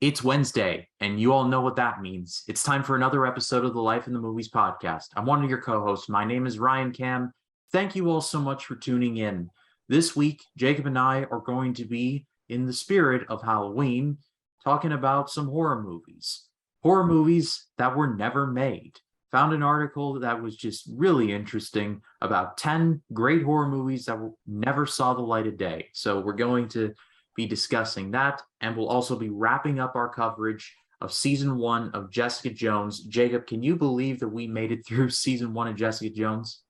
It's Wednesday, and you all know what that means. It's time for another episode of the Life in the Movies podcast. I'm one of your co-hosts. My name is Ryan Cam. Thank you all so much for tuning in. This week, Jacob and I are going to be in the spirit of Halloween, talking about some horror movies. Horror movies that were never made. Found an article that was just really interesting about 10 great horror movies that never saw the light of day. So we're going to be discussing that, and we'll also be wrapping up our coverage of season 1 of Jessica Jones. Jacob, can you believe that we made it through season 1 of Jessica Jones?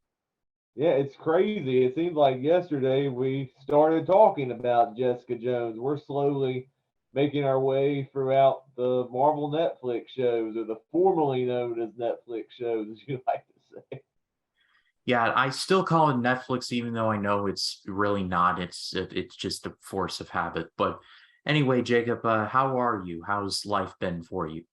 Yeah, it's crazy. It seems like yesterday we started talking about Jessica Jones. We're slowly making our way throughout the Marvel Netflix shows, or the formerly known as Netflix shows, as you like to say. Yeah, I still call it Netflix, even though I know it's really not. It's just a force of habit. But anyway, Jacob, how are you? How's life been for you?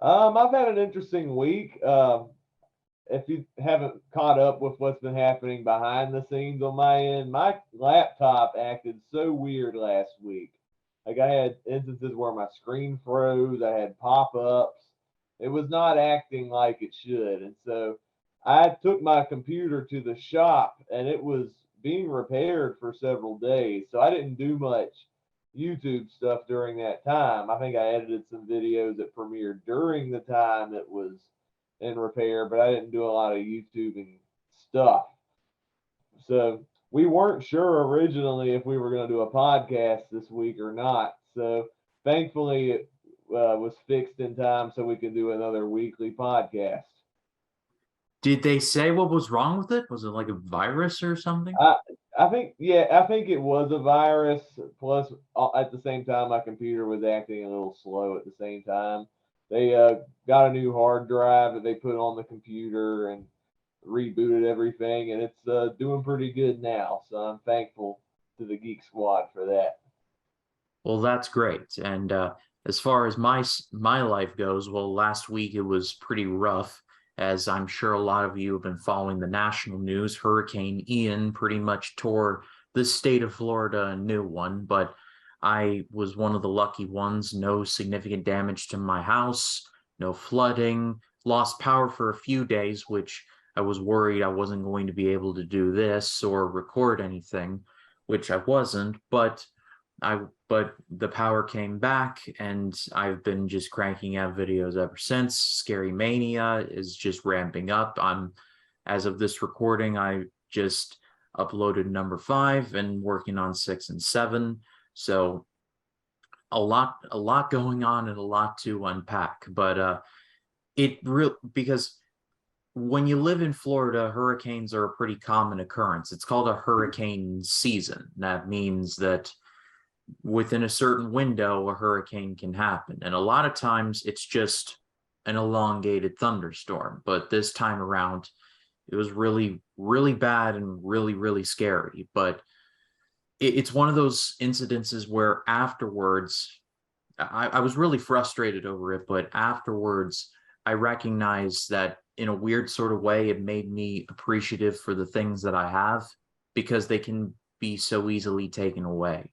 I've had an interesting week. If you haven't caught up with what's been happening behind the scenes on my end, my laptop acted so weird last week. Like I had instances where my screen froze, I had pop-ups. It was not acting like it should. And so I took my computer to the shop and it was being repaired for several days. So I didn't do much YouTube stuff during that time. I think I edited some videos that premiered during the time it was in repair, but I didn't do a lot of YouTubing stuff. So we weren't sure originally if we were going to do a podcast this week or not. So thankfully it was fixed in time so we could do another weekly podcast. Did they say what was wrong with it? Was it like a virus or something? I I think it was a virus. Plus, at the same time, my computer was acting a little slow. At the same time, they got a new hard drive that they put on the computer and rebooted everything, and it's doing pretty good now. So I'm thankful to the Geek Squad for that. Well, that's great. And as far as my life goes, well, last week it was pretty rough, as I'm sure a lot of you have been following the national news. Hurricane Ian pretty much tore the state of Florida a new one, but I was one of the lucky ones. No significant damage to my house, no flooding, lost power for a few days, which I was worried I wasn't going to be able to do this or record anything, which I wasn't, I but the power came back and I've been just cranking out videos ever since. Scary Mania is just ramping up. As of this recording, I just uploaded number 5 and working on 6 and 7. So a lot going on and a lot to unpack. But it real because when you live in Florida, hurricanes are a pretty common occurrence. It's called a hurricane season. That means that within a certain window, a hurricane can happen. And a lot of times it's just an elongated thunderstorm. But this time around, it was really, really bad and really, really scary. But it's one of those incidences where afterwards, I was really frustrated over it. But afterwards, I recognized that in a weird sort of way, it made me appreciative for the things that I have because they can be so easily taken away.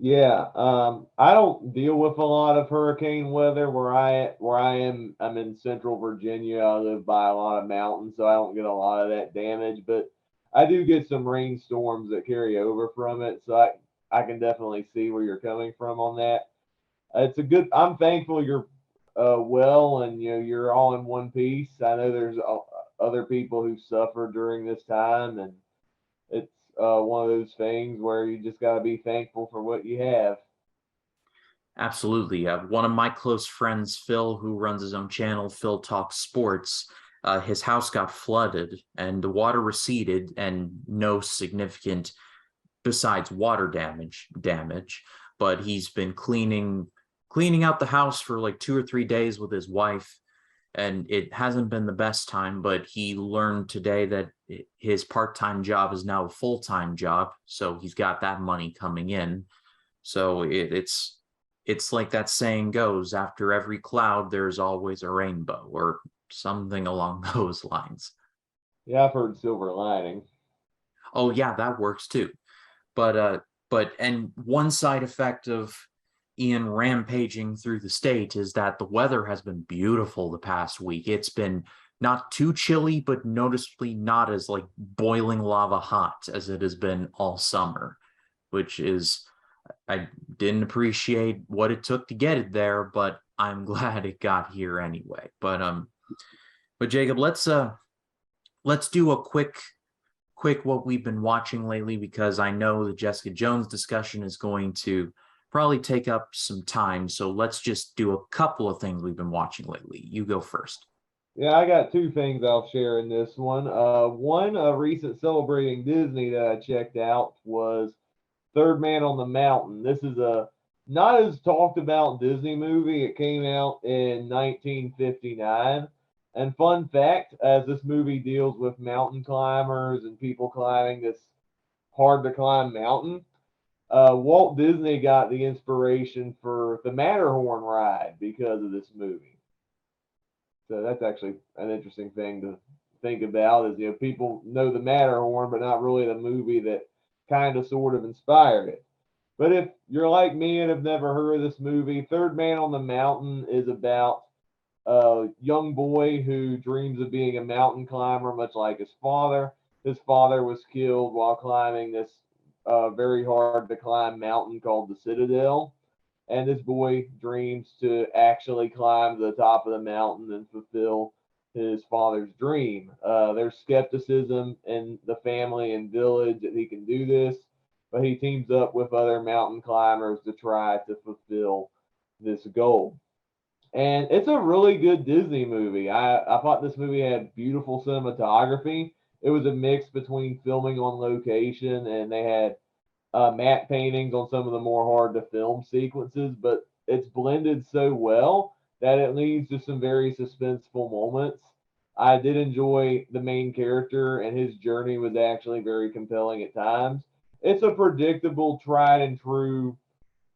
Yeah, I don't deal with a lot of hurricane weather where I am. I'm in Central Virginia. I live by a lot of mountains, so I don't get a lot of that damage. But I do get some rainstorms that carry over from it, so I can definitely see where you're coming from on that. It's a good. I'm thankful you're well and you're all in one piece. I know there's other people who suffered during this time, and it's one of those things where you just got to be thankful for what you have. Absolutely. One of my close friends, Phil, who runs his own channel, Phil Talks Sports, his house got flooded and the water receded and no significant, besides water damage, but he's been cleaning out the house for like 2 or 3 days with his wife, and it hasn't been the best time, but he learned today that his part-time job is now a full-time job, so he's got that money coming in. So it's like that saying goes, after every cloud there's always a rainbow, or something along those lines. Yeah, I've heard silver lining. Oh yeah, that works too. But and one side effect of Ian, rampaging through the state is that the weather has been beautiful the past week. It's been not too chilly, but noticeably not as like boiling lava hot as it has been all summer, which is I didn't appreciate what it took to get it there, but I'm glad it got here anyway. But Jacob, let's do a quick what we've been watching lately because I know the Jessica Jones discussion is going to probably take up some time. So let's just do a couple of things we've been watching lately. You go first. Yeah, I got two things I'll share in this one. One, a recent celebrating Disney that I checked out was Third Man on the Mountain. This is a not as talked about Disney movie. It came out in 1959. And fun fact, as this movie deals with mountain climbers and people climbing this hard to climb mountain, Walt Disney got the inspiration for the Matterhorn ride because of this movie. So that's actually an interesting thing to think about. Is people know the Matterhorn, but not really the movie that kind of sort of inspired it. But if you're like me and have never heard of this movie, Third Man on the Mountain is about a young boy who dreams of being a mountain climber, much like his father. His father was killed while climbing this very hard to climb mountain called the Citadel. And this boy dreams to actually climb to the top of the mountain and fulfill his father's dream. There's skepticism in the family and village that he can do this, but he teams up with other mountain climbers to try to fulfill this goal. And it's a really good Disney movie. I thought this movie had beautiful cinematography. It was a mix between filming on location and they had matte paintings on some of the more hard to film sequences, but it's blended so well that it leads to some very suspenseful moments. I did enjoy the main character, and his journey was actually very compelling at times. It's a predictable, tried and true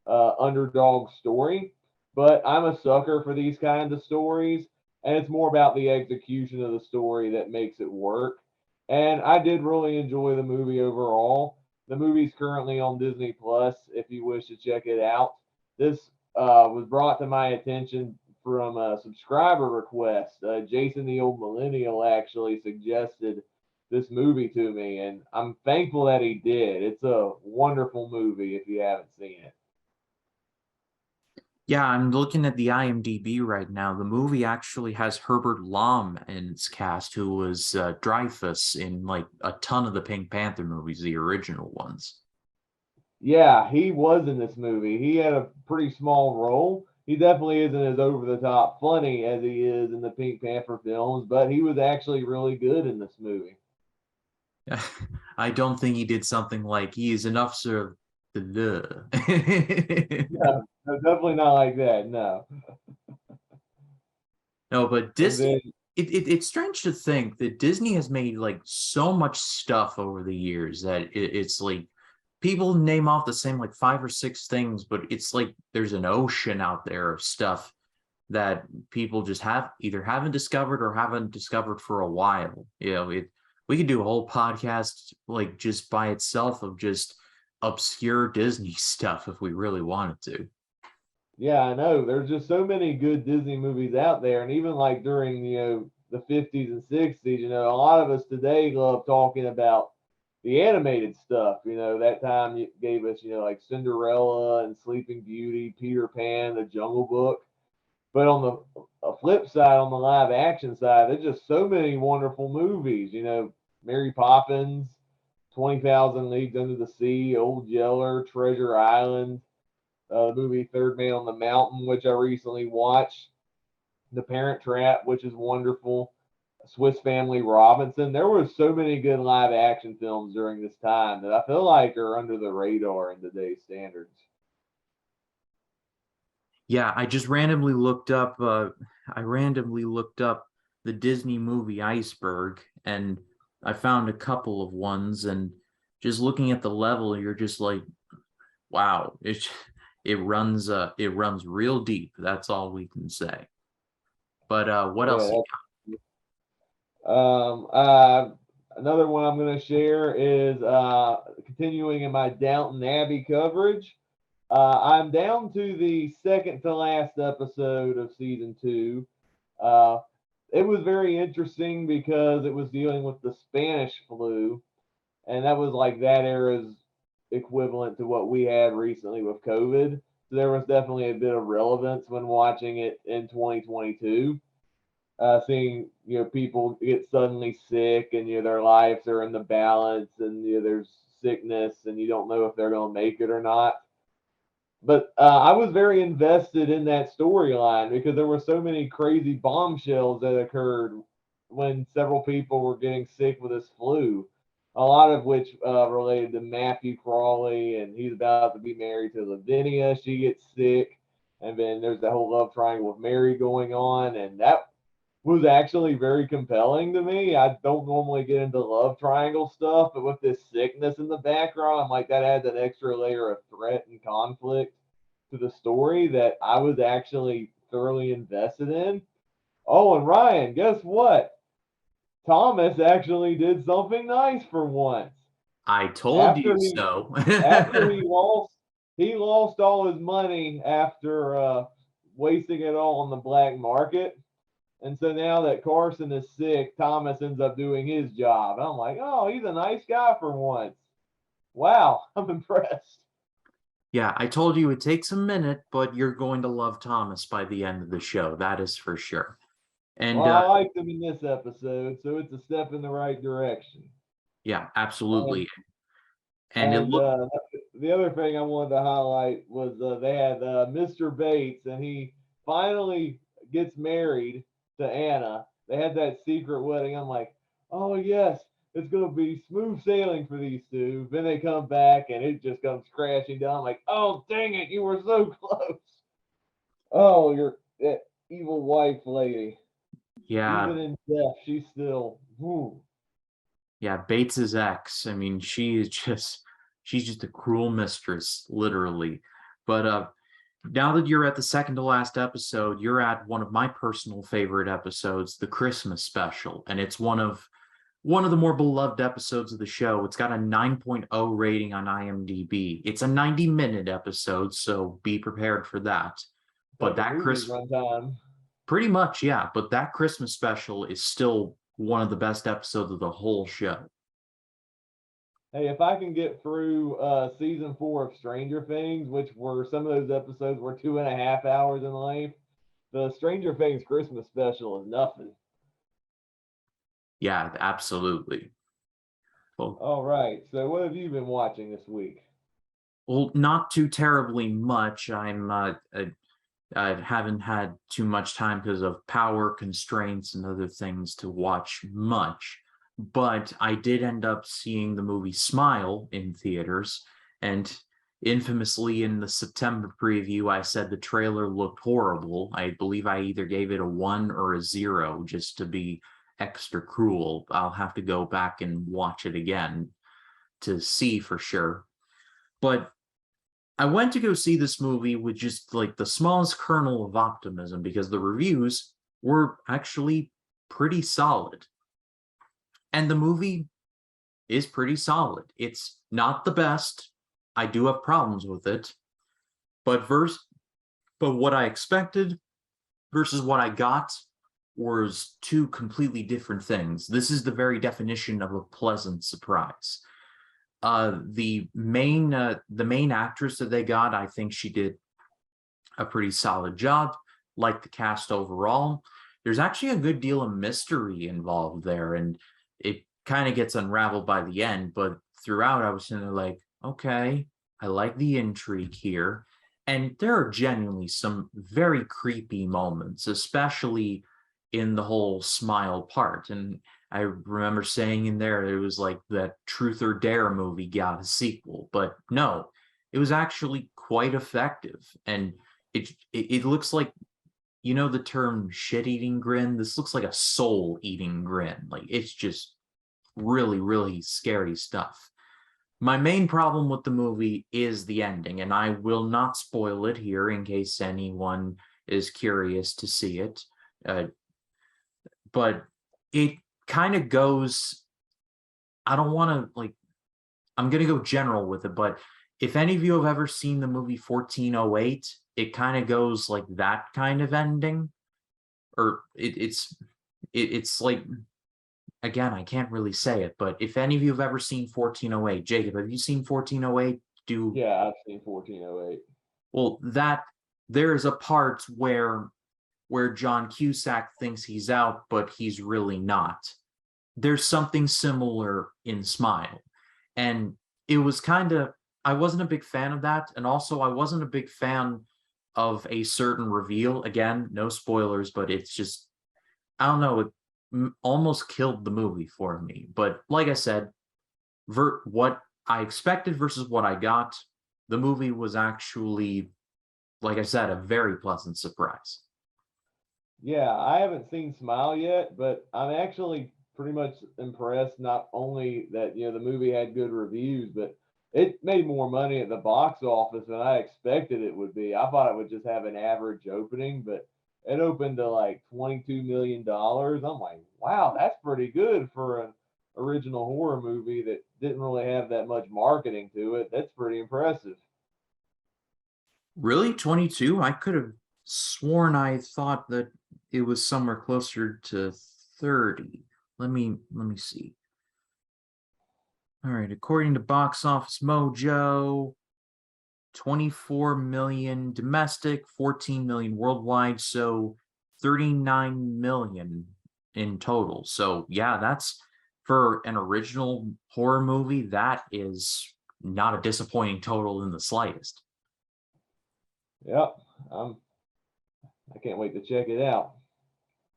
underdog story, but I'm a sucker for these kinds of stories, and it's more about the execution of the story that makes it work. And I did really enjoy the movie overall. The movie's currently on Disney Plus if you wish to check it out. This was brought to my attention from a subscriber request. Jason, the old millennial, actually suggested this movie to me, and I'm thankful that he did. It's a wonderful movie if you haven't seen it. Yeah, I'm looking at the IMDb right now. The movie actually has Herbert Lom in its cast, who was Dreyfus in like a ton of the Pink Panther movies, the original ones. Yeah, he was in this movie. He had a pretty small role. He definitely isn't as over the top funny as he is in the Pink Panther films, but he was actually really good in this movie. I don't think he did something like he is enough sort of No, no, definitely not like that. No. No, but And Disney, then, it's strange to think that Disney has made like so much stuff over the years that it's like people name off the same like five or six things, but it's like there's an ocean out there of stuff that people just have either haven't discovered or haven't discovered for a while. We could do a whole podcast like just by itself of just obscure Disney stuff if we really wanted to. yeah, I know. There's just so many good Disney movies out there. And even like during, the 50s and 60s, a lot of us today love talking about the animated stuff. That time it gave us, like Cinderella and Sleeping Beauty, Peter Pan, The Jungle Book. But on the flip side, on the live action side, there's just so many wonderful movies. Mary Poppins, 20,000 Leagues Under the Sea, Old Yeller, Treasure Island, the movie Third Man on the Mountain, which I recently watched, The Parent Trap, which is wonderful, Swiss Family Robinson. There were so many good live action films during this time that I feel like are under the radar in today's standards. Yeah, I randomly looked up the Disney movie Iceberg and I found a couple of ones and just looking at the level, you're just like, wow, it runs real deep. That's all we can say. But what else you Yeah. Another one I'm going to share is continuing in my Downton Abbey coverage. I'm down to the second to last episode of season two. Uh, it was very interesting because it was dealing with the Spanish flu, and that was like that era's equivalent to what we had recently with COVID. So there was definitely a bit of relevance when watching it in 2022. Seeing people get suddenly sick, and their lives are in the balance, and there's sickness, and you don't know if they're going to make it or not. But I was very invested in that storyline because there were so many crazy bombshells that occurred when several people were getting sick with this flu. A lot of which related to Matthew Crawley, and he's about to be married to Lavinia. She gets sick, and then there's that whole love triangle with Mary going on, and that was actually very compelling to me. I don't normally get into love triangle stuff, but with this sickness in the background, I'm like, that adds an extra layer of threat and conflict to the story that I was actually thoroughly invested in. Oh, and Ryan, guess what? Thomas actually did something nice for once. I told After you he so. after he lost all his money after wasting it all on the black market. And so now that Carson is sick, Thomas ends up doing his job. I'm like, oh, he's a nice guy for once. Wow, I'm impressed. Yeah, I told you it takes a minute, but you're going to love Thomas by the end of the show. That is for sure. And Well, I liked him in this episode, so it's a step in the right direction. yeah, And absolutely. And it and looked the other thing I wanted to highlight was they had Mr. Bates, and he finally gets married to Anna. They had that secret wedding. I'm like, oh yes, it's gonna be smooth sailing for these two. Then they come back, and it just comes crashing down. I'm like, oh dang it, you were so close. Oh, you're that evil wife lady. yeah, Even in death, she's still. Whew. yeah, Bates's ex. I mean, she's just a cruel mistress, literally. But now that you're at the second to last episode, you're at one of my personal favorite episodes, the Christmas special, and it's one of the more beloved episodes of the show. It's got a 9.0 rating on IMDb. It's a 90-minute episode, so be prepared for that. But Like a that movie Chris runtime. pretty much, yeah, but that Christmas special is still one of the best episodes of the whole show. Hey, if I can get through season four of Stranger Things, which were some of those episodes were 2.5 hours in length, the Stranger Things Christmas special is nothing. Yeah, absolutely. Well, All right. So what have you been watching this week? well, not too terribly much. I haven't had too much time because of power constraints and other things to watch much. But I did end up seeing the movie Smile in theaters. And infamously, in the September preview, I said the trailer looked horrible. I believe I either gave it a one or a zero just to be extra cruel. I'll have to go back and watch it again to see for sure. But I went to go see this movie with just like the smallest kernel of optimism because the reviews were actually pretty solid. And the movie is pretty solid. It's not the best. I do have problems with it. But what I expected versus what I got was two completely different things. This is the very definition of a pleasant surprise. The main actress that they got, I think she did a pretty solid job. Like the cast overall, there's actually a good deal of mystery involved there, and it kind of gets unraveled by the end. But throughout, I was sitting there like, okay, I like the intrigue here, and there are genuinely some very creepy moments, especially in the whole smile part. And I remember saying in there it was like that Truth or Dare movie got a sequel, but no, it was actually quite effective. And it looks like, the term shit eating grin. This looks like a soul eating grin. Like it's just really, really scary stuff. My main problem with the movie is the ending, and I will not spoil it here in case anyone is curious to see it. Uh, but it kind of goes, I don't want to like, I'm going to go general with it, but if any of you have ever seen the movie 1408, it kind of goes like that kind of ending, or it's like, again, I can't really say it, but if any of you have ever seen 1408, Jacob, have you seen 1408? Do Yeah, I've seen 1408. Well, that there is a part where John Cusack thinks he's out, but he's really not. There's something similar in Smile. And it was kind of, I wasn't a big fan of that. And also, I wasn't a big fan of a certain reveal. Again, no spoilers, but it's just, I don't know, it almost killed the movie for me. But like I said, what I expected versus what I got, the movie was actually, like I said, a very pleasant surprise. Yeah, I haven't seen Smile yet, but I'm actually pretty much impressed. Not only that the movie had good reviews, but it made more money at the box office than I expected it would be. I thought it would just have an average opening, but it opened to like $22 million. I'm like, wow, that's pretty good for an original horror movie that didn't really have that much marketing to it. That's pretty impressive. Really? 22? I could have sworn I thought that it was somewhere closer to 30. Let me see. All right, according to Box Office Mojo, 24 million domestic, 14 million worldwide, so 39 million in total. So, yeah, that's for an original horror movie, that is not a disappointing total in the slightest. Yep, I can't wait to check it out.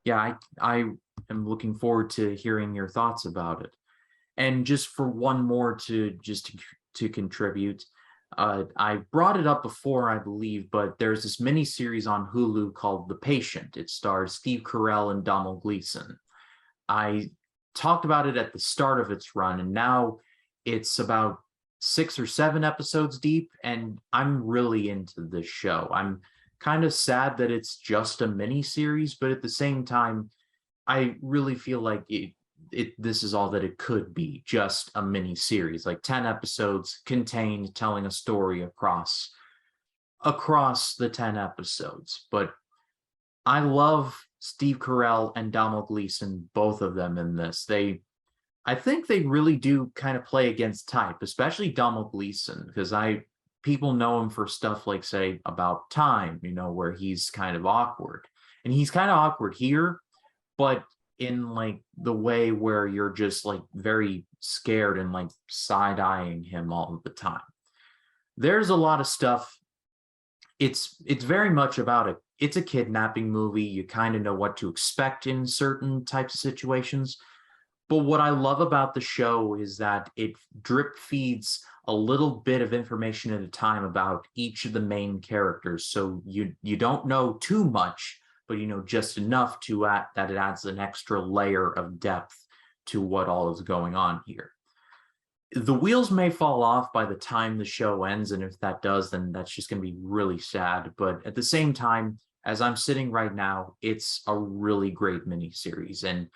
Yeah, I am looking forward to hearing your thoughts about it. And just for one more to contribute, I brought it up before, I believe, but there's this mini series on Hulu called The Patient. It stars Steve Carell and Donald Gleason. I talked about it at the start of its run, and now it's about 6 or 7 episodes deep, and I'm really into this show. I'm kind of sad that it's just a mini series, but at the same time, I really feel like this is all that it could be, just a mini series, like 10 episodes contained, telling a story across the 10 episodes. But I love Steve Carell and Donald Gleason, both of them in this. I think they really do kind of play against type, especially Donald Gleason, because people know him for stuff like, say, About Time, where he's kind of awkward. And he's kind of awkward here, but in like the way where you're just like very scared and like side-eyeing him all the time. There's a lot of stuff. It's very much about it's a kidnapping movie. You kind of know what to expect in certain types of situations. But what I love about the show is that it drip feeds a little bit of information at a time about each of the main characters. So you don't know too much, but you know just enough that it adds an extra layer of depth to what all is going on here. The wheels may fall off by the time the show ends, and if that does, then that's just going to be really sad. But at the same time, as I'm sitting right now, it's a really great miniseries, and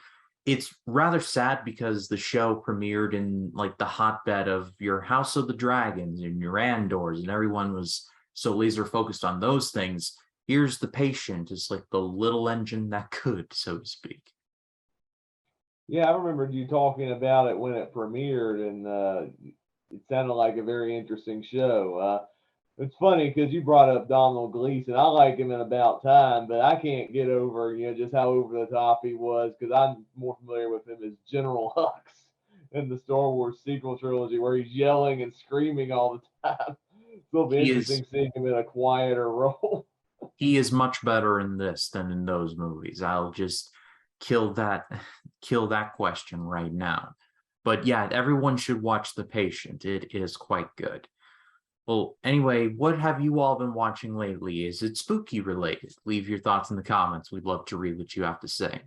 it's rather sad because the show premiered in like the hotbed of your House of the Dragons and your Andors, and everyone was so laser focused on those things. Here's The Patient, is like the little engine that could, so to speak. Yeah, I remember you talking about it when it premiered, and it sounded like a very interesting show. It's funny because you brought up Donald Gleason. I like him in About Time, but I can't get over just how over the top he was because I'm more familiar with him as General Hux in the Star Wars sequel trilogy, where he's yelling and screaming all the time. It'll be He is interesting seeing him in a quieter role. he is much better in this than in those movies. I'll just kill that kill that question right now. But yeah, everyone should watch The Patient. It is quite good. Well, anyway, what have you all been watching lately? Is it spooky related? Leave your thoughts in the comments. We'd love to read what you have to say.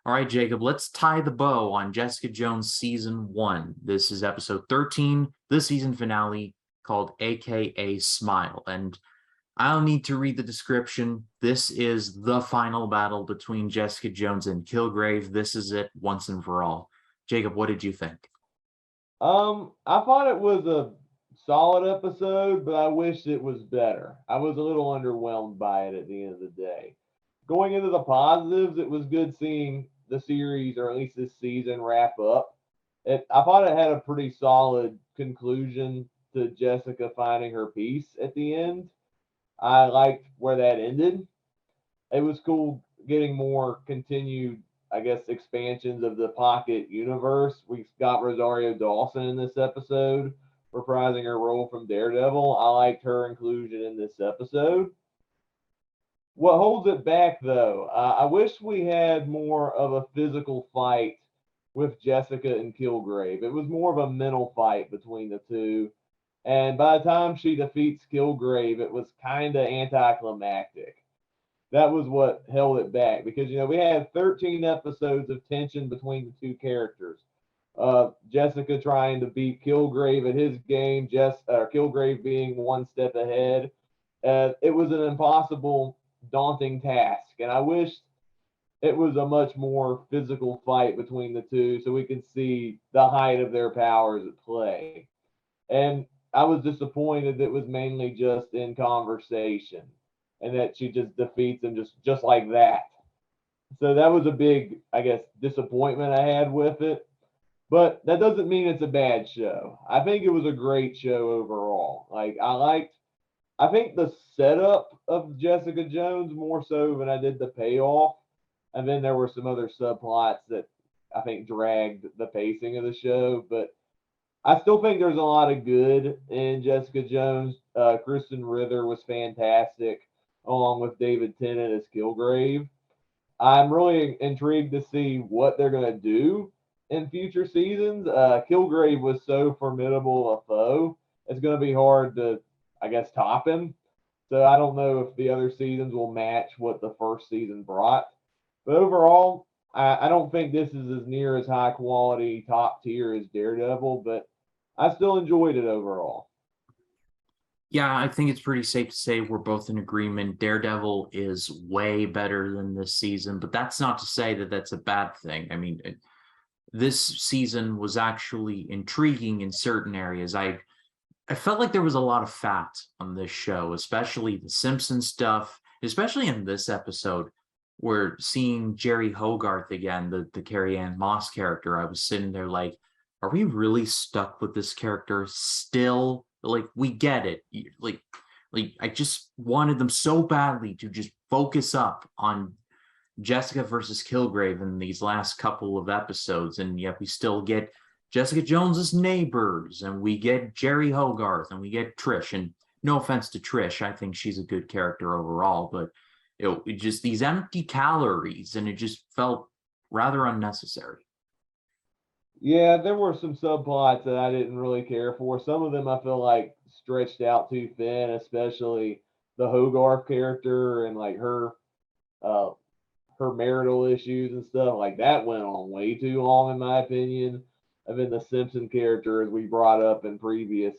All right, Jacob, let's tie the bow on Jessica Jones season 1. This is episode 13, the season finale, called AKA Smile. And I don't need to read the description. This is the final battle between Jessica Jones and Kilgrave. This is it once and for all. Jacob, what did you think? I thought it was a solid episode, but I wish it was better. I was a little underwhelmed by it at the end of the day. Going into the positives, it was good seeing the series, or at least this season, wrap up. I thought it had a pretty solid conclusion to Jessica finding her peace at the end. I liked where that ended. It was cool getting more continued, I guess, expansions of the Pocket universe. We got Rosario Dawson in this episode, reprising her role from Daredevil. I liked her inclusion in this episode. What holds it back, though, I wish we had more of a physical fight with Jessica and Kilgrave. It was more of a mental fight between the two. And by the time she defeats Kilgrave, it was kind of anticlimactic. That was what held it back because we had 13 episodes of tension between the two characters. Jessica trying to beat Kilgrave at his game, Kilgrave being one step ahead. It was an impossible, daunting task, and I wish it was a much more physical fight between the two, so we could see the height of their powers at play. And I was disappointed that it was mainly just in conversation and that she just defeats him just like that. So that was a big, I guess, disappointment I had with it. But that doesn't mean it's a bad show. I think it was a great show overall. Like I think the setup of Jessica Jones more so than I did the payoff. And then there were some other subplots that I think dragged the pacing of the show. But I still think there's a lot of good in Jessica Jones. Kristen Ritter was fantastic, along with David Tennant as Kilgrave. I'm really intrigued to see what they're going to do in future seasons. Kilgrave was so formidable a foe; it's going to be hard to, I guess, top him. So I don't know if the other seasons will match what the first season brought. But overall, I don't think this is as near as high quality, top tier as Daredevil, but I still enjoyed it overall. Yeah, I think it's pretty safe to say we're both in agreement. Daredevil is way better than this season, but that's not to say that that's a bad thing. I mean, this season was actually intriguing in certain areas. I felt like there was a lot of fat on this show, especially the Simpsons stuff, especially in this episode. Where seeing Jerry Hogarth again, the Carrie Ann Moss character, I was sitting there like, are we really stuck with this character still? Like, we get it. Like I just wanted them so badly to just focus up on Jessica versus Kilgrave in these last couple of episodes, and yet we still get Jessica Jones's neighbors, and we get Jerry Hogarth, and we get Trish. And no offense to Trish, I think she's a good character overall, but it just these empty calories, and it just felt rather unnecessary. Yeah, there were some subplots that I didn't really care for. Some of them I feel like stretched out too thin, especially the Hogarth character and like uh, her marital issues and stuff. Like that went on way too long, in my opinion. And then the Simpson character, as we brought up in previous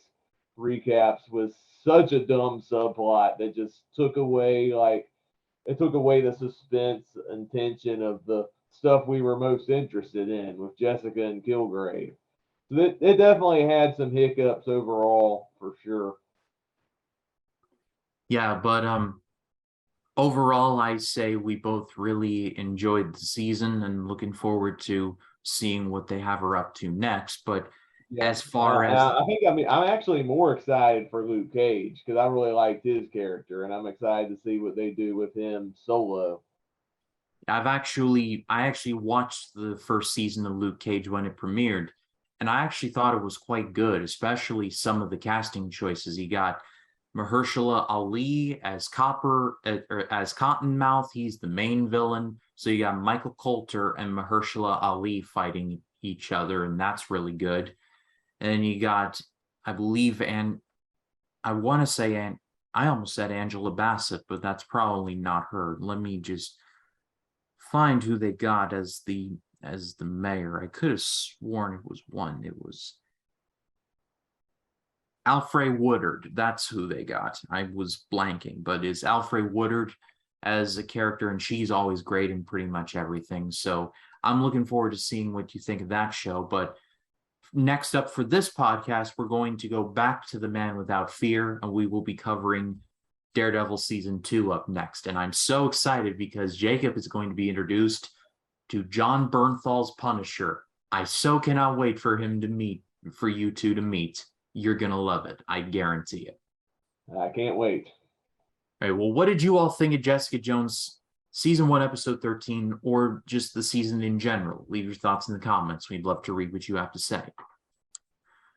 recaps, was such a dumb subplot that just took away it took away the suspense and tension of the stuff we were most interested in with Jessica and Kilgrave. So it definitely had some hiccups overall for sure. Yeah, but overall, I say we both really enjoyed the season and looking forward to seeing what they have her up to next. But Yeah, as far and as I'm actually more excited for Luke Cage because I really liked his character, and I'm excited to see what they do with him solo. I actually watched the first season of Luke Cage when it premiered, and I actually thought it was quite good, especially some of the casting choices he got. Mahershala Ali as Copper or as Cottonmouth, he's the main villain. So you got Michael Coulter and Mahershala Ali fighting each other, and that's really good. And then you got, I believe, and I want to say, and I almost said Angela Bassett, but that's probably not her. Let me just find who they got as the mayor. I could have sworn it was one. It was Alfre Woodard. That's who they got. I was blanking, but is Alfre Woodard as a character, and she's always great in pretty much everything. So I'm looking forward to seeing what you think of that show. But next up for this podcast, we're going to go back to The Man Without Fear, and we will be covering Daredevil Season 2 up next. And I'm so excited because Jacob is going to be introduced to John Bernthal's Punisher. I so cannot wait for you two to meet. You're going to love it. I guarantee it. I can't wait. All right, well, what did you all think of Jessica Jones Season 1, Episode 13, or just the season in general? Leave your thoughts in the comments. We'd love to read what you have to say.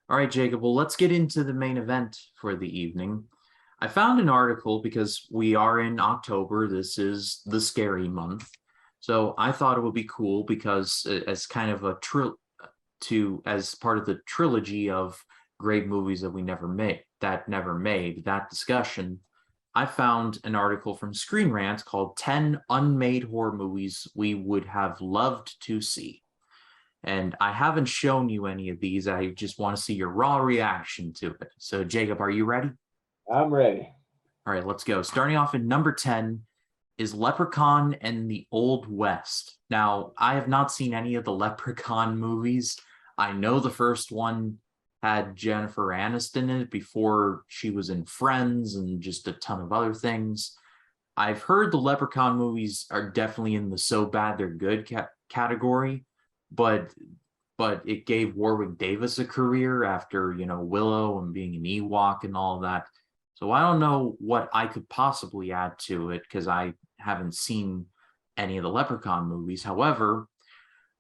All right, Jacob, well, let's get into the main event for the evening. I found an article because we are in October. This is the scary month. So I thought it would be cool because as kind of as part of the trilogy of great movies that never made that discussion, I found an article from Screen Rant called 10 Unmade Horror Movies We Would Have Loved to See. And I haven't shown you any of these. I just want to see your raw reaction to it. So, Jacob, are you ready? I'm ready. All right, let's go. Starting off at number 10 is Leprechaun and the Old West. Now, I have not seen any of the Leprechaun movies. I know the first one had Jennifer Aniston in it before she was in Friends and just a ton of other things. I've heard the Leprechaun movies are definitely in the so bad they're good category, but it gave Warwick Davis a career after, Willow and being an Ewok and all that. So I don't know what I could possibly add to it because I haven't seen any of the Leprechaun movies. However,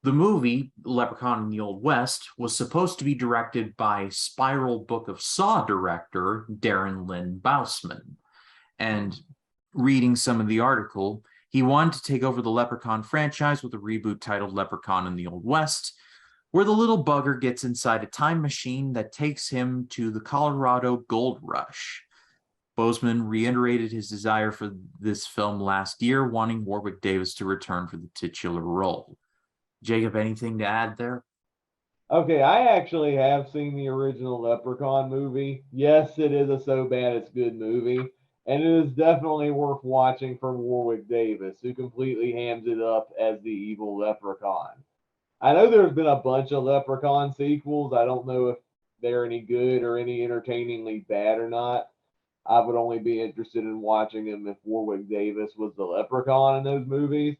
the movie Leprechaun in the Old West was supposed to be directed by Spiral Book of Saw director Darren Lynn Bousman. And reading some of the article, he wanted to take over the Leprechaun franchise with a reboot titled Leprechaun in the Old West, where the little bugger gets inside a time machine that takes him to the Colorado Gold Rush. Boseman reiterated his desire for this film last year, wanting Warwick Davis to return for the titular role. Jacob, anything to add there? Okay, I actually have seen the original Leprechaun movie. Yes, it is a so bad it's good movie, and it is definitely worth watching from Warwick Davis, who completely hams it up as the evil Leprechaun. I know there's been a bunch of Leprechaun sequels. I don't know if they're any good or any entertainingly bad or not. I would only be interested in watching them if Warwick Davis was the Leprechaun in those movies.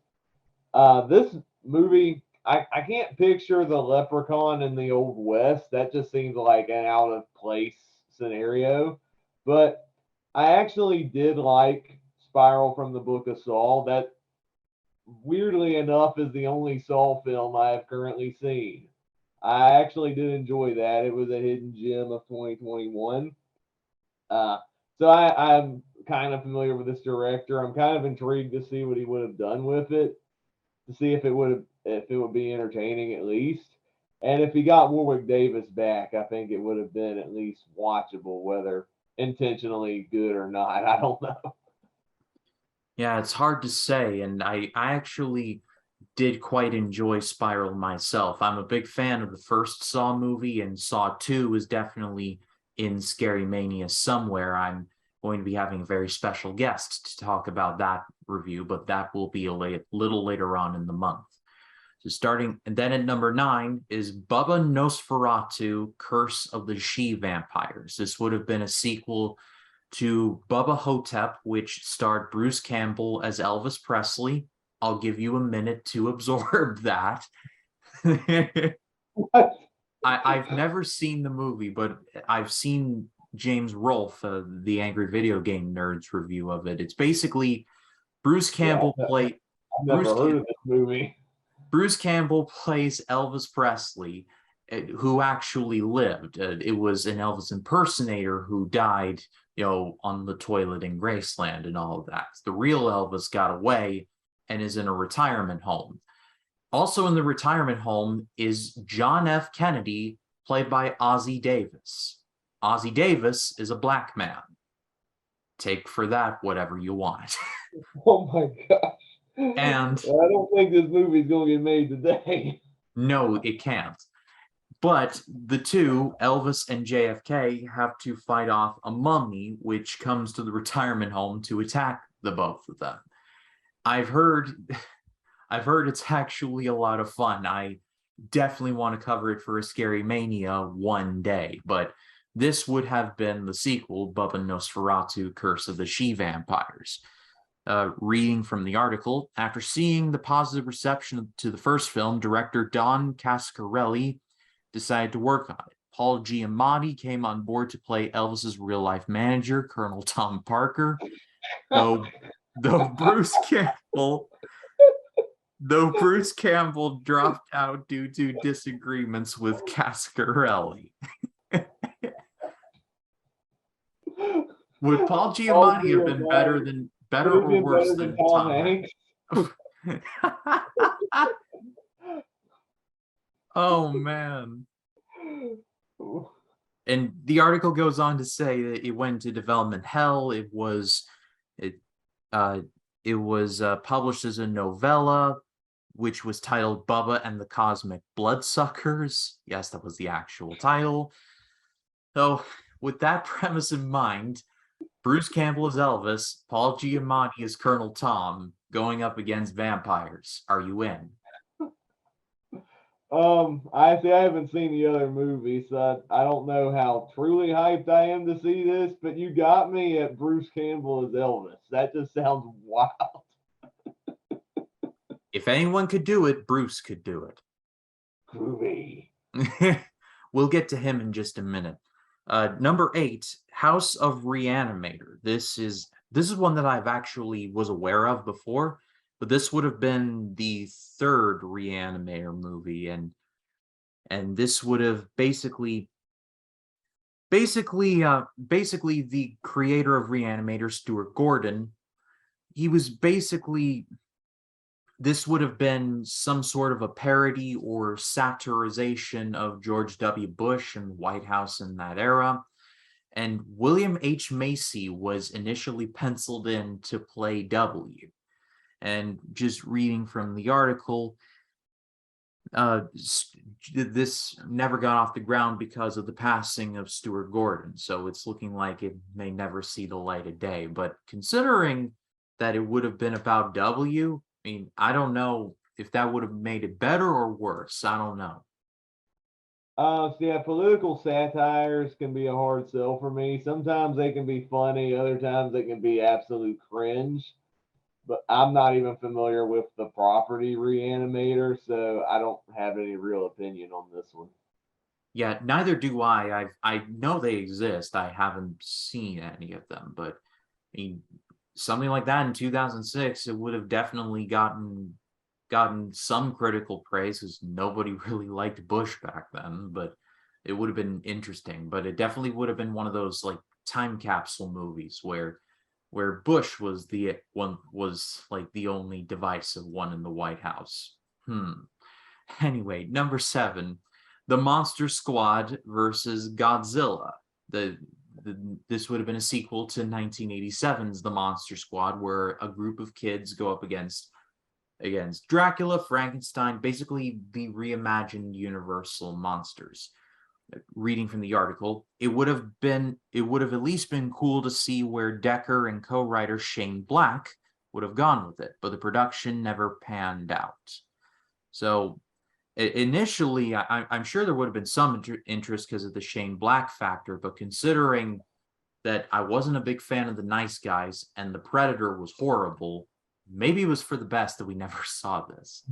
This movie, I can't picture the Leprechaun in the Old West. That just seems like an out of place scenario. But I actually did like Spiral from the Book of Saul. That, weirdly enough, is the only Saul film I have currently seen. I actually did enjoy that. It was a hidden gem of 2021. Uh, so I'm kind of familiar with this director. I'm kind of intrigued to see what he would have done with it, to see if it would be entertaining at least. And if he got Warwick Davis back, I think it would have been at least watchable, whether intentionally good or not. I don't know. Yeah, it's hard to say, and I actually did quite enjoy Spiral myself. I'm a big fan of the first Saw movie, and Saw 2 is definitely in Scary Mania somewhere. I'm going to be having a very special guest to talk about that review, but that will be a little later on in the month. So and then at number 9 is Bubba Nosferatu, Curse of the She-Vampires. This would have been a sequel to Bubba Hotep, which starred Bruce Campbell as Elvis Presley. I'll give you a minute to absorb that. I've never seen the movie, but I've seen James Rolfe, the Angry Video Game Nerds review of it. It's basically Bruce Campbell Yeah, play I've Bruce never heard of this movie. Bruce Campbell plays Elvis Presley, who actually lived. It was an Elvis impersonator who died, on the toilet in Graceland and all of that. The real Elvis got away and is in a retirement home. Also in the retirement home is John F. Kennedy, played by Ozzie Davis. Ozzie Davis is a black man. Take for that whatever you want. Oh my gosh. And I don't think this movie's going to get made today. no, it can't. But the two, Elvis and JFK, have to fight off a mummy which comes to the retirement home to attack the both of them. I've heard it's actually a lot of fun. definitely want to cover it for a Scary Mania one day, but this would have been the sequel, Bubba Nosferatu, Curse of the She-Vampires. Reading from the article, after seeing the positive reception to the first film, director Don Cascarelli decided to work on it. Paul Giamatti came on board to play Elvis's real-life manager, Colonel Tom Parker, though though Bruce Campbell though Bruce Campbell dropped out due to disagreements with Cascarelli. Would Paul Paul Giamatti have been Giamatti would better have or been worse better than than Tom Tom Hanks. Hanks? Oh man. And the article goes on to say that it went to development hell. It uh it was published as a novella, which was titled Bubba and the Cosmic Bloodsuckers. Yes, that was the actual title. So, with that premise in mind, Bruce Campbell is Elvis, Paul Giamatti is Colonel Tom, going up against vampires. Are you in? I haven't seen the other movie, so I don't know how truly hyped I am to see this, but you got me at Bruce Campbell as Elvis. That just sounds wild. If anyone could do it, Bruce could do it. Groovy. We'll get to him in just a minute. Number 8, House of Reanimator. This is one that I've actually was aware of before, but this would have been the third Reanimator movie, and this would have basically the creator of Reanimator, Stuart Gordon. He was basically This would have been some sort of a parody or satirization of George W. Bush and the White House in that era. And William H. Macy was initially penciled in to play W. And just reading from the article, this never got off the ground because of the passing of Stuart Gordon. So it's looking like it may never see the light of day. But considering that it would have been about W, I mean, I don't know if that would have made it better or worse. I don't know. So yeah, political satires can be a hard sell for me. Sometimes they can be funny, other times they can be absolute cringe. But I'm not even familiar with the property Reanimator, so I don't have any real opinion on this one. Yeah, neither do I. I know they exist. I haven't seen any of them, but I mean, something like that in 2006, it would have definitely gotten some critical praise because nobody really liked Bush back then, but it would have been interesting. But it definitely would have been one of those like time capsule movies where Bush was like the only divisive one in the White House. Anyway, number 7, The Monster Squad versus Godzilla. The, this would have been a sequel to 1987's The Monster Squad, where a group of kids go up against Dracula, Frankenstein, basically the reimagined Universal monsters. Reading from the article, it would have at least been cool to see where Decker and co-writer Shane Black would have gone with it, but the production never panned out. So initially, I'm sure there would have been some interest because of the Shane Black factor, but considering that I wasn't a big fan of the Nice Guys and the Predator was horrible, maybe it was for the best that we never saw this.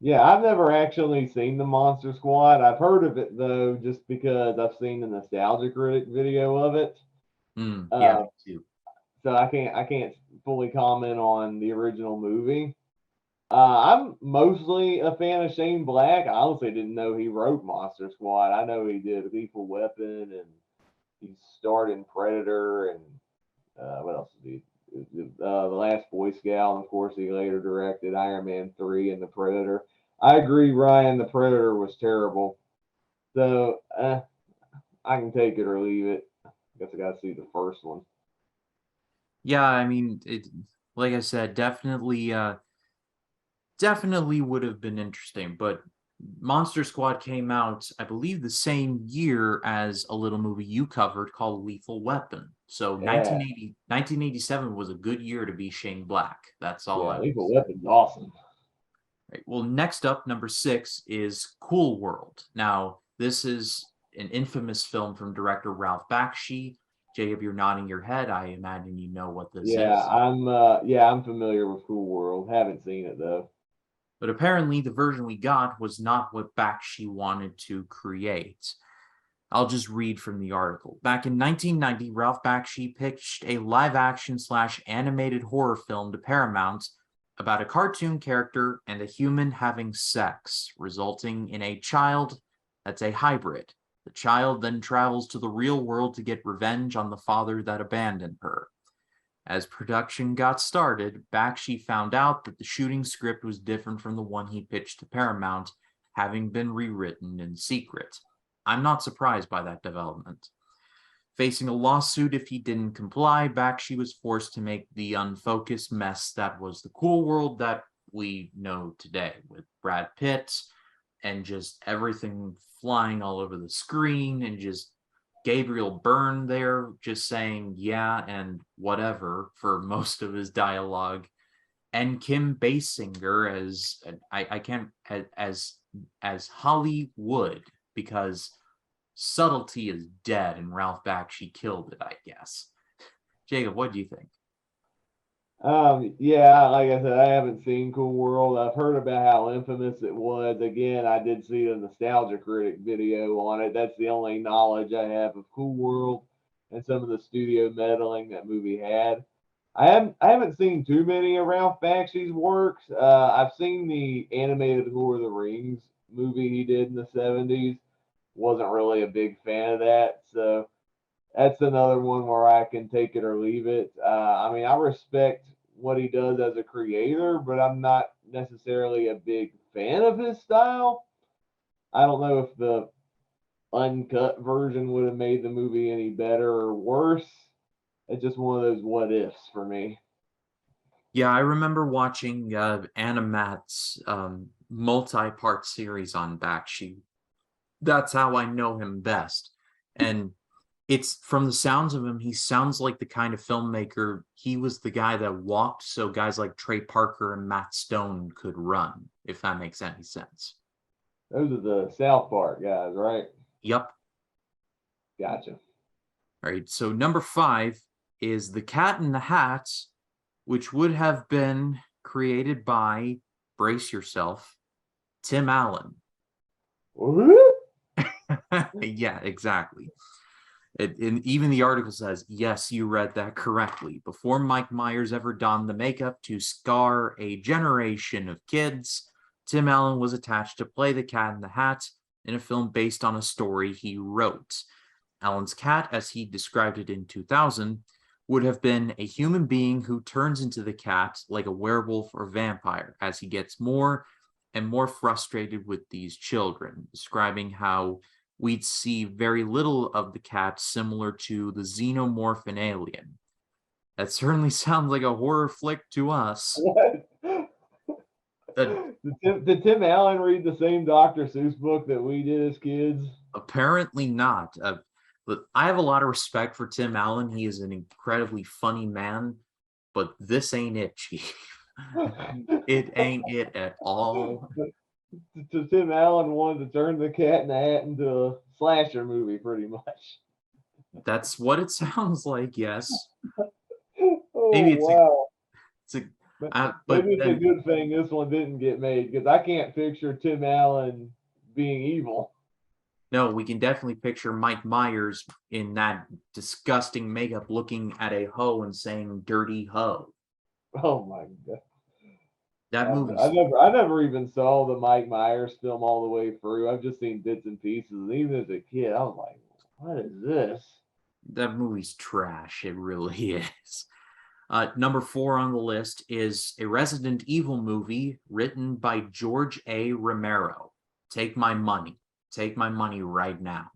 Yeah, I've never actually seen the Monster Squad. I've heard of it though, just because I've seen the Nostalgia Critic video of it. Yeah, Uh, me too. so I can't fully comment on the original movie. I'm mostly a fan of Shane Black. I honestly didn't know he wrote Monster Squad. I know he did Lethal Weapon and he starred in Predator and what else did he? The Last Boy Scout, and of course, he later directed Iron Man 3 and The Predator. I agree, Ryan. The Predator was terrible. So I can take it or leave it. I guess I got to see the first one. Yeah, I mean, like I said, definitely would have been interesting, but Monster Squad came out, I believe, the same year as a little movie you covered called Lethal Weapon. So Yeah, 1987 was a good year to be Shane Black. That's all yeah. I would Lethal say. Weapon's awesome. Right. Well, next up, number 6 is Cool World. Now, this is an infamous film from director Ralph Bakshi. Jacob, you're nodding your head. I imagine you know what this Yeah, is. I'm familiar with Cool World. Haven't seen it though. But apparently, the version we got was not what Bakshi wanted to create. I'll just read from the article. Back in 1990, Ralph Bakshi pitched a live action slash animated horror film to Paramount about a cartoon character and a human having sex, resulting in a child that's a hybrid. The child then travels to the real world to get revenge on the father that abandoned her. As production got started, Bakshi found out that the shooting script was different from the one he pitched to Paramount, having been rewritten in secret. I'm not surprised by that development. Facing a lawsuit if he didn't comply, Bakshi was forced to make the unfocused mess that was the Cool World that we know today, with Brad Pitt and just everything flying all over the screen and just Gabriel Byrne there just saying yeah and whatever for most of his dialogue, and Kim Basinger as I can't as Hollywood, because subtlety is dead and Ralph Bakshi killed it, I guess. Jacob, what do you think? Yeah, like I said, I haven't seen Cool World. I've heard about how infamous it was. Again, I did see a Nostalgia Critic video on it. That's the only knowledge I have of Cool World and some of the studio meddling that movie had. I haven't seen too many of Ralph Bakshi's works. I've seen the animated Lord of the Rings movie he did in the 70s. Wasn't really a big fan of that, so that's another one where I can take it or leave it. I mean, I respect what he does as a creator, but I'm not necessarily a big fan of his style. I don't know if the uncut version would have made the movie any better or worse. It's just one of those what ifs for me. Yeah, I remember watching Anna Matt's multi-part series on Bakshi. That's how I know him best. And it's from the sounds of him, he sounds like the kind of filmmaker. He was the guy that walked so guys like Trey Parker and Matt Stone could run, if that makes any sense. Those are the South Park guys, right? Yep. Gotcha. All right. So number 5 is The Cat in the Hat, which would have been created by, brace yourself, Tim Allen. What? Yeah, exactly. And even the article says, yes, you read that correctly. Before Mike Myers ever donned the makeup to scar a generation of kids, Tim Allen was attached to play the Cat in the Hat in a film based on a story he wrote. Allen's cat, as he described it in 2000, would have been a human being who turns into the cat like a werewolf or vampire as he gets more and more frustrated with these children, describing how we'd see very little of the cat, similar to the xenomorph in Alien. That certainly sounds like a horror flick to us. What? Uh, Did Tim Allen read the same Dr. Seuss book that we did as kids? Apparently not. But I have a lot of respect for Tim Allen. He is an incredibly funny man, but this ain't it, Chief. It ain't it at all. Tim Allen wanted to turn the Cat in the Hat into a slasher movie, pretty much. That's what it sounds like, yes. Oh Maybe wow! it's a, but Maybe it's a then good thing this one didn't get made because I can't picture Tim Allen being evil. no, we can definitely picture Mike Myers in that disgusting makeup looking at a hoe and saying dirty hoe. Oh my god! That I movie's never even saw the Mike Myers film all the way through. I've just seen bits and pieces. And even as a kid, I was like, "What is this?" that movie's trash. It really is. Number 4 on the list is a Resident Evil movie written by George A. Romero. Take my money. Take my money right now.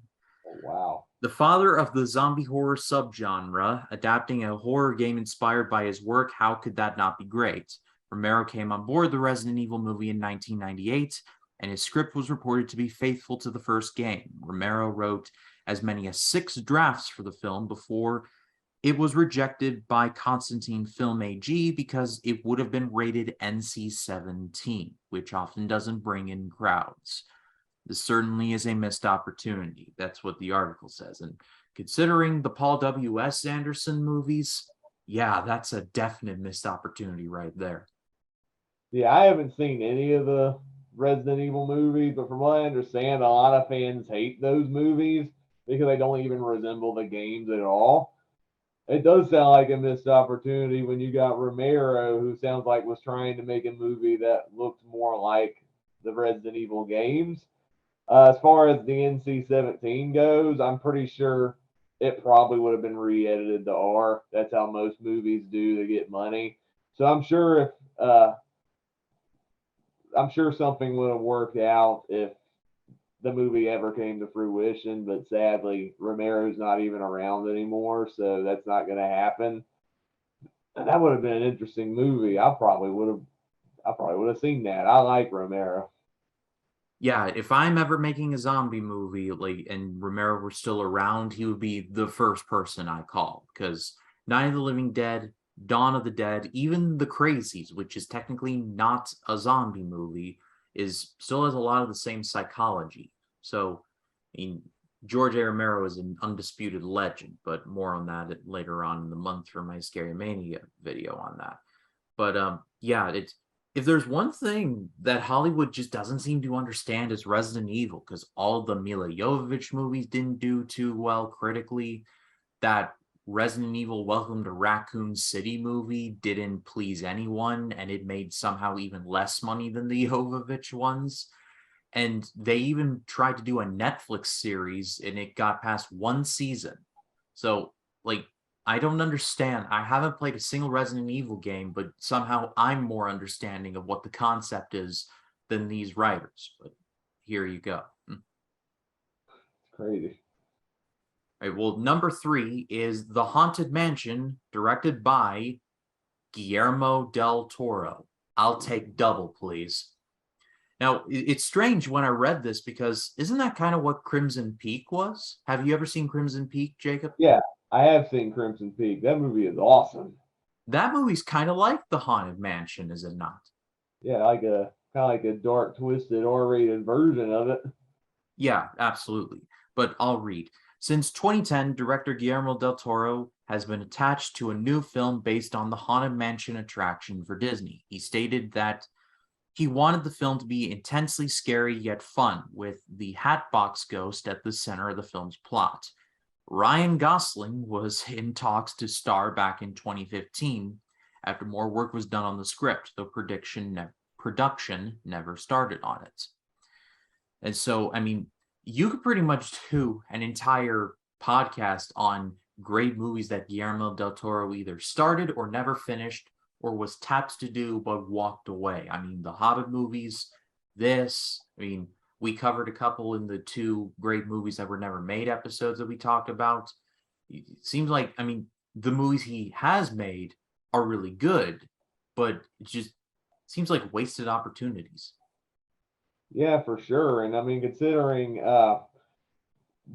Oh, wow! The father of the zombie horror subgenre, adapting a horror game inspired by his work, how could that not be great? Romero came on board the Resident Evil movie in 1998, and his script was reported to be faithful to the first game. Romero wrote as many as 6 drafts for the film before It was rejected by Constantine Film AG because it would have been rated NC-17, which often doesn't bring in crowds. This certainly is a missed opportunity. That's what the article says. And considering the Paul W.S. Anderson movies, yeah, that's a definite missed opportunity right there. Yeah, I haven't seen any of the Resident Evil movies, but from what I understand, a lot of fans hate those movies because they don't even resemble the games at all. It does sound like a missed opportunity when you got Romero, who sounds like was trying to make a movie that looked more like the Resident Evil games. As far as the NC-17 goes, I'm pretty sure it probably would have been re-edited to R. That's how most movies do to get money. So I'm sure something would have worked out if the movie ever came to fruition, but sadly, Romero's not even around anymore, so that's not going to happen. And that would have been an interesting movie. I probably would have seen that. I like Romero. Yeah, if I'm ever making a zombie movie, like, and Romero were still around, he would be the first person I call because Night of the Living Dead, Dawn of the Dead, even The Crazies, which is technically not a zombie movie, is still has a lot of the same psychology. So, I mean, George A. Romero is an undisputed legend, but more on that later on in the month for my Scary Mania video on that. But yeah, it's if there's one thing that Hollywood just doesn't seem to understand is Resident Evil, because all the Mila Jovovich movies didn't do too well critically. That Resident Evil Welcome to Raccoon City movie didn't please anyone, and it made somehow even less money than the Jovovich ones. And they even tried to do a Netflix series, and it got past one season. So, like, I don't understand. I haven't played a single Resident Evil game, but somehow I'm more understanding of what the concept is than these writers. But here you go. It's crazy. All right, well, number 3 is The Haunted Mansion, directed by Guillermo del Toro. I'll take double, please. Now, it's strange when I read this because isn't that kind of what Crimson Peak was? Have you ever seen Crimson Peak, Jacob? Yeah, I have seen Crimson Peak. That movie is awesome. That movie's kind of like The Haunted Mansion, is it not? Yeah, like a kind of like a dark, twisted, R-rated version of it. Yeah, absolutely. But I'll read. Since 2010, director Guillermo del Toro has been attached to a new film based on the Haunted Mansion attraction for Disney. He stated that he wanted the film to be intensely scary yet fun, with the Hatbox Ghost at the center of the film's plot. Ryan Gosling was in talks to star back in 2015 after more work was done on the script, though production never started on it. And so, I mean, you could pretty much do an entire podcast on great movies that Guillermo del Toro either started or never finished or was tapped to do but walked away. I mean, the Hobbit movies, I mean, we covered a couple in the 2 great movies that were never made episodes that we talked about. It seems like, I mean, the movies he has made are really good, but it just seems like wasted opportunities. Yeah, for sure. And I mean, considering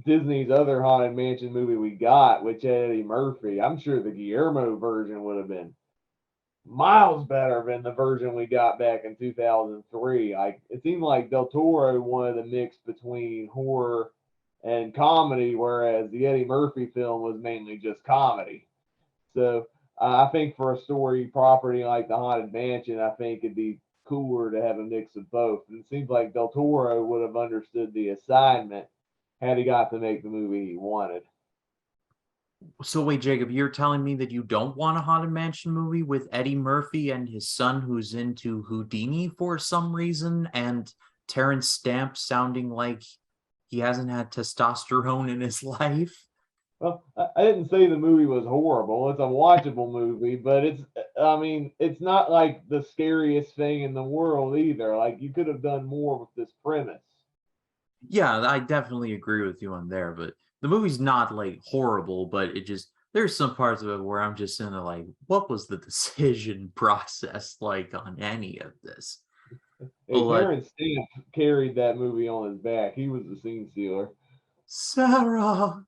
Disney's other Haunted Mansion movie we got, which had Eddie Murphy, I'm sure the Guillermo version would have been miles better than the version we got back in 2003. Like it seemed like Del Toro wanted a mix between horror and comedy, whereas the Eddie Murphy film was mainly just comedy. So I think for a story property like the Haunted Mansion, I think it'd be cooler to have a mix of both. And it seems like Del Toro would have understood the assignment had he got to make the movie he wanted. So wait, Jacob, you're telling me that you don't want a Haunted Mansion movie with Eddie Murphy and his son who's into Houdini for some reason, and Terrence Stamp sounding like he hasn't had testosterone in his life? Well, I didn't say the movie was horrible. It's a watchable movie, but I mean, it's not like the scariest thing in the world either. Like, you could have done more with this premise. Yeah, I definitely agree with you on there, but the movie's not like horrible, but it just there's some parts of it where I'm just in the like, what was the decision process like on any of this? Hey, But Terrence Stamp carried that movie on his back. He was the scene stealer. Sarah.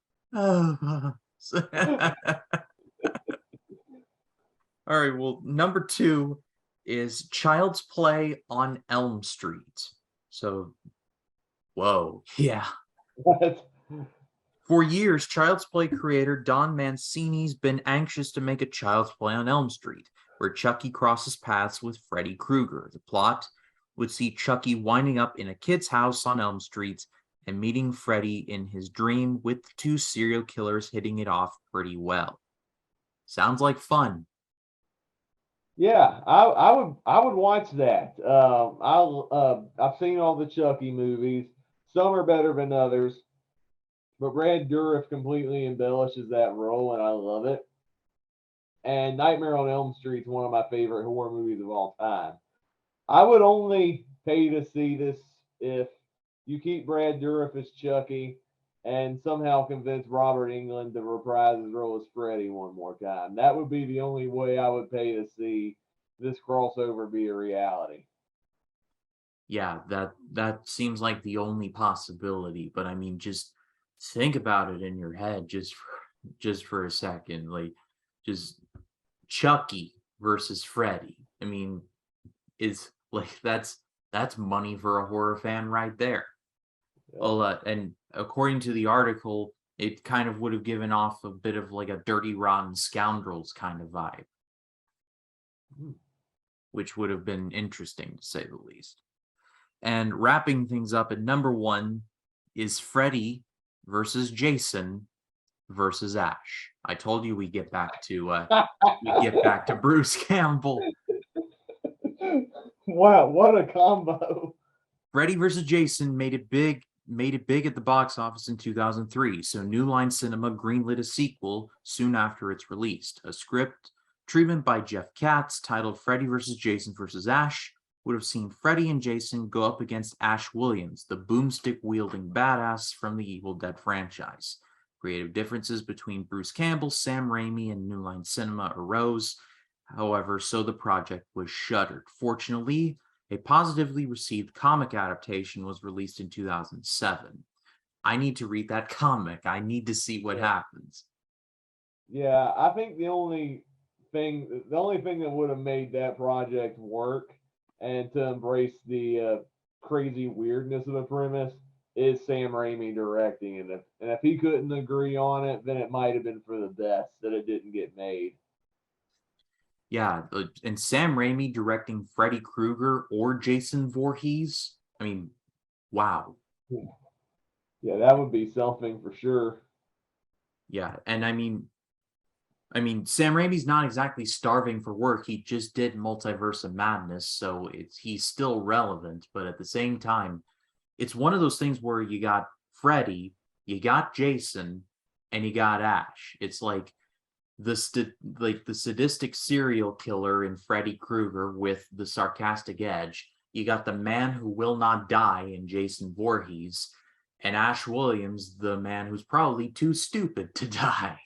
All right. Well, number two is Child's Play on Elm Street. So, whoa, yeah. What? For years, Child's Play creator Don Mancini's been anxious to make a Child's Play on Elm Street, where Chucky crosses paths with Freddy Krueger. The plot would see Chucky winding up in a kid's house on Elm Street and meeting Freddy in his dream, with the two serial killers hitting it off pretty well. Sounds like fun. Yeah, I would watch that. I've seen all the Chucky movies. Some are better than others, but Brad Dourif completely embellishes that role, and I love it. And Nightmare on Elm Street is one of my favorite horror movies of all time. I would only pay to see this if you keep Brad Dourif as Chucky and somehow convince Robert Englund to reprise his role as Freddy one more time. That would be the only way I would pay to see this crossover be a reality. Yeah, that seems like the only possibility, but I mean, just think about it in your head just for a second. Like, just Chucky versus Freddy. I mean, is like that's money for a horror fan right there. Yep. Well, and according to the article, it kind of would have given off a bit of like a Dirty Rotten Scoundrels kind of vibe, Hmm. which would have been interesting to say the least. And wrapping things up at number one is Freddy versus Jason versus Ash. I told you we get back to Bruce Campbell. Wow, what a combo. Freddy vs. Jason made it big at the box office in 2003, so New Line Cinema greenlit a sequel soon after its release. A script treatment by Jeff Katz titled Freddy vs. Jason vs. Ash would have seen Freddy and Jason go up against Ash Williams, the boomstick-wielding badass from the Evil Dead franchise. Creative differences between Bruce Campbell, Sam Raimi, and New Line Cinema arose, however, so the project was shuttered. Fortunately, a positively received comic adaptation was released in 2007. I need to read that comic. I need to see what Yeah. happens. Yeah, I think the only thing that would have made that project work and to embrace the crazy weirdness of the premise is Sam Raimi directing it. And if he couldn't agree on it, then it might have been for the best that it didn't get made. Yeah, and Sam Raimi directing Freddy Krueger or Jason Voorhees. I mean, wow. Yeah, that would be something for sure. Yeah, and I mean, Sam Raimi's not exactly starving for work. He just did Multiverse of Madness, so he's still relevant. But at the same time, it's one of those things where you got Freddy, you got Jason, and you got Ash. It's like the sadistic serial killer in Freddy Krueger with the sarcastic edge. You got the man who will not die in Jason Voorhees, and Ash Williams, the man who's probably too stupid to die.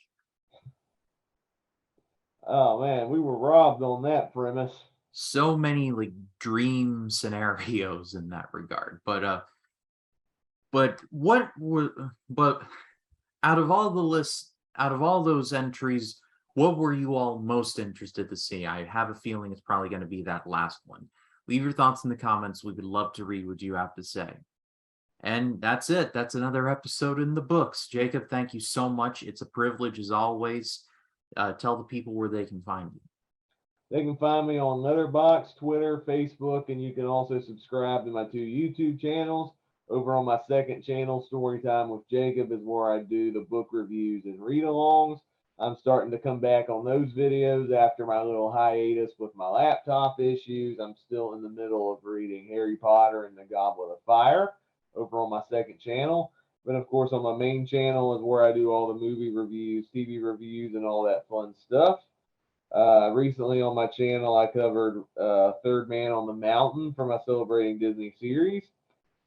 Oh man, we were robbed on that premise. So many like dream scenarios in that regard. But what were but out of all the lists, out of all those entries, what were you all most interested to see? I have a feeling it's probably going to be that last one. Leave your thoughts in the comments. We would love to read what you have to say. And that's it. That's another episode in the books. Jacob, thank you so much. It's a privilege as always. Tell the people where they can find you. They can find me on Letterboxd, Twitter, Facebook, and you can also subscribe to my two YouTube channels. Over on my second channel, Storytime with Jacob, is where I do the book reviews and read alongs. I'm starting to come back on those videos after my little hiatus with my laptop issues. I'm still in the middle of reading Harry Potter and the Goblet of Fire over on my second channel. But of course, on my main channel is where I do all the movie reviews, TV reviews, and all that fun stuff. Recently on my channel, I covered Third Man on the Mountain for my Celebrating Disney series.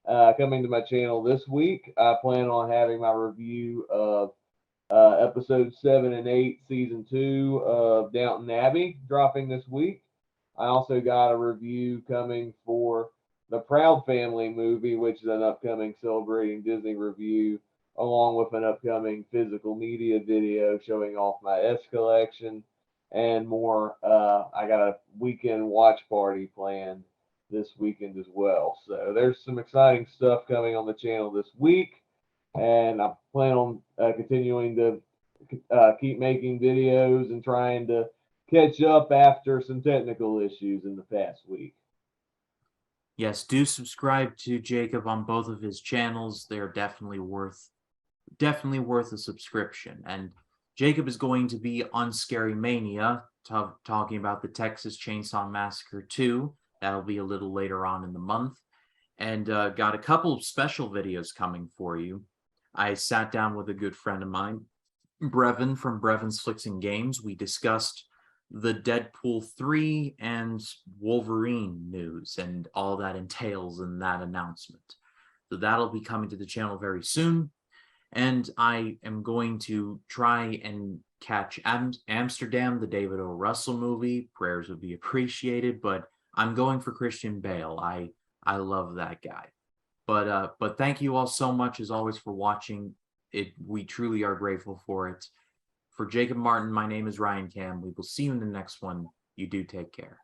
Coming to my channel this week, I plan on having my review of episodes 7 and 8, season 2 of Downton Abbey dropping this week. I also got a review coming for the Proud Family movie, which is an upcoming Celebrating Disney review, along with an upcoming physical media video showing off my S collection. and more. I got a weekend watch party planned this weekend as well. So there's some exciting stuff coming on the channel this week, and I plan on continuing to keep making videos and trying to catch up after some technical issues in the past week. Yes, do subscribe to Jacob on both of his channels. They're definitely worth a subscription. And Jacob is going to be on Scary Mania talking about the Texas Chainsaw Massacre 2. That'll be a little later on in the month. And got a couple of special videos coming for you. I sat down with a good friend of mine, Brevin from Brevin's Flicks and Games. We discussed the Deadpool 3 and Wolverine news and all that entails in that announcement. So that'll be coming to the channel very soon. And I am going to try and catch Amsterdam, the David O. Russell movie. Prayers would be appreciated, but I'm going for Christian Bale. I love that guy. But thank you all so much as always for watching. We truly are grateful for it. For Jacob Martin, my name is Ryan Cam. We will see you in the next one. You do take care.